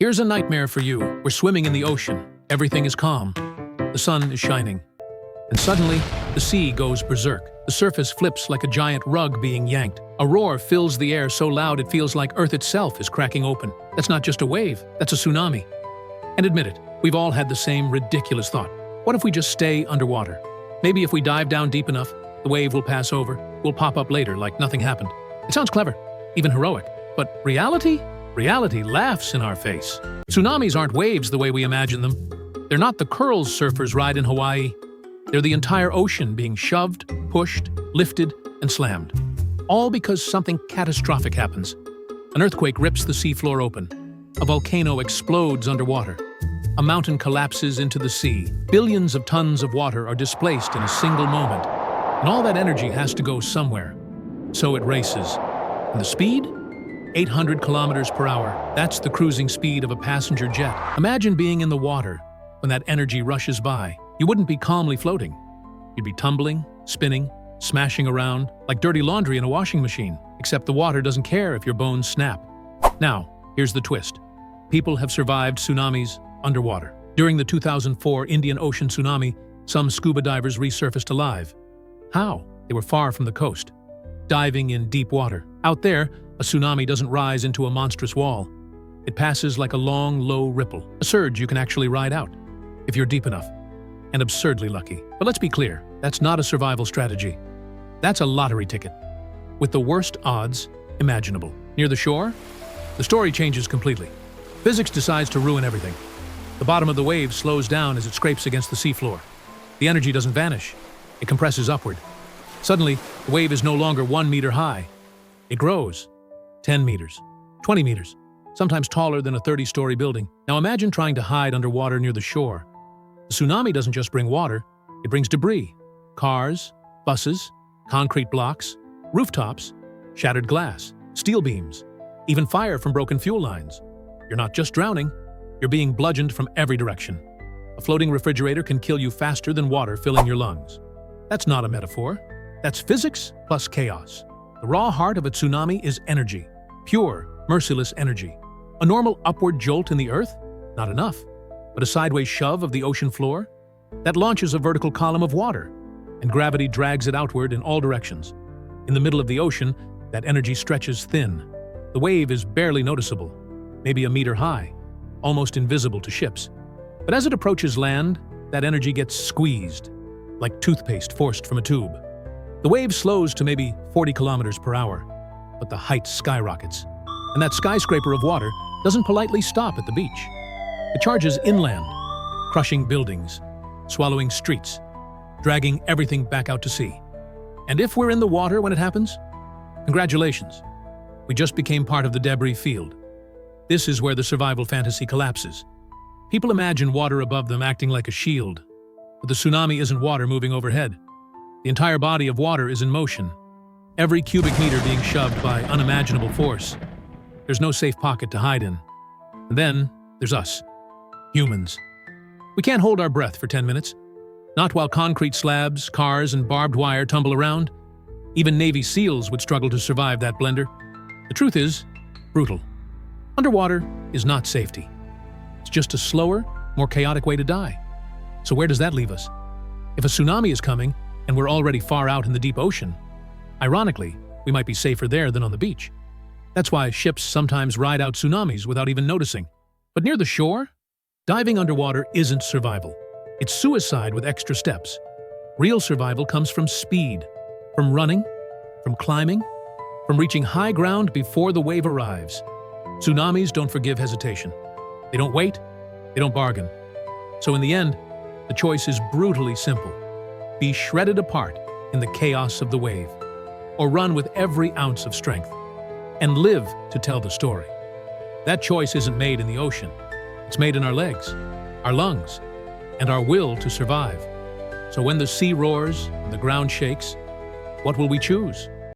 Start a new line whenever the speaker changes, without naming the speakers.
Here's a nightmare for you. We're swimming in the ocean. Everything is calm. The sun is shining. And suddenly, the sea goes berserk. The surface flips like a giant rug being yanked. A roar fills the air so loud it feels like Earth itself is cracking open. That's not just a wave, that's a tsunami. And admit it, we've all had the same ridiculous thought. What if we just stay underwater? Maybe if we dive down deep enough, the wave will pass over, we'll pop up later like nothing happened. It sounds clever, even heroic. But reality? Reality laughs in our face. Tsunamis aren't waves the way we imagine them. They're not the curls surfers ride in Hawaii. They're the entire ocean being shoved, pushed, lifted, and slammed. All because something catastrophic happens. An earthquake rips the seafloor open. A volcano explodes underwater. A mountain collapses into the sea. Billions of tons of water are displaced in a single moment. And all that energy has to go somewhere. So it races. And the speed? 800 kilometers per hour. That's the cruising speed of a passenger jet. Imagine being in the water when that energy rushes by. You wouldn't be calmly floating. You'd be tumbling, spinning, smashing around like dirty laundry in a washing machine, except the water doesn't care if your bones snap. Now, here's the twist. People have survived tsunamis underwater. During the 2004 Indian Ocean tsunami, some scuba divers resurfaced alive. How? They were far from the coast, diving in deep water. Out there, a tsunami doesn't rise into a monstrous wall. It passes like a long, low ripple, a surge you can actually ride out, if you're deep enough, and absurdly lucky. But let's be clear, that's not a survival strategy. That's a lottery ticket, with the worst odds imaginable. Near the shore, the story changes completely. Physics decides to ruin everything. The bottom of the wave slows down as it scrapes against the seafloor. The energy doesn't vanish, it compresses upward. Suddenly, the wave is no longer 1 meter high. It grows. 10 meters, 20 meters, sometimes taller than a 30-story building. Now imagine trying to hide underwater near the shore. The tsunami doesn't just bring water, it brings debris. Cars, buses, concrete blocks, rooftops, shattered glass, steel beams, even fire from broken fuel lines. You're not just drowning, you're being bludgeoned from every direction. A floating refrigerator can kill you faster than water filling your lungs. That's not a metaphor. That's physics plus chaos. The raw heart of a tsunami is energy. Pure, merciless energy. A normal upward jolt in the earth? Not enough. But a sideways shove of the ocean floor? That launches a vertical column of water, and gravity drags it outward in all directions. In the middle of the ocean, that energy stretches thin. The wave is barely noticeable, maybe a meter high, almost invisible to ships. But as it approaches land, that energy gets squeezed, like toothpaste forced from a tube. The wave slows to maybe 40 kilometers per hour, but the height skyrockets. And that skyscraper of water doesn't politely stop at the beach. It charges inland, crushing buildings, swallowing streets, dragging everything back out to sea. And if we're in the water when it happens, congratulations. We just became part of the debris field. This is where the survival fantasy collapses. People imagine water above them acting like a shield, but the tsunami isn't water moving overhead. The entire body of water is in motion, every cubic meter being shoved by unimaginable force. There's no safe pocket to hide in. And then there's us, humans. We can't hold our breath for 10 minutes. Not while concrete slabs, cars, and barbed wire tumble around. Even Navy SEALs would struggle to survive that blender. The truth is, brutal. Underwater is not safety. It's just a slower, more chaotic way to die. So where does that leave us? If a tsunami is coming, and we're already far out in the deep ocean, ironically, we might be safer there than on the beach. That's why ships sometimes ride out tsunamis without even noticing. But near the shore, diving underwater isn't survival. It's suicide with extra steps. Real survival comes from speed, from running, from climbing, from reaching high ground before the wave arrives. Tsunamis don't forgive hesitation. They don't wait, they don't bargain. So in the end, the choice is brutally simple. Be shredded apart in the chaos of the wave, or run with every ounce of strength, and live to tell the story. That choice isn't made in the ocean. It's made in our legs, our lungs, and our will to survive. So when the sea roars and the ground shakes, what will we choose?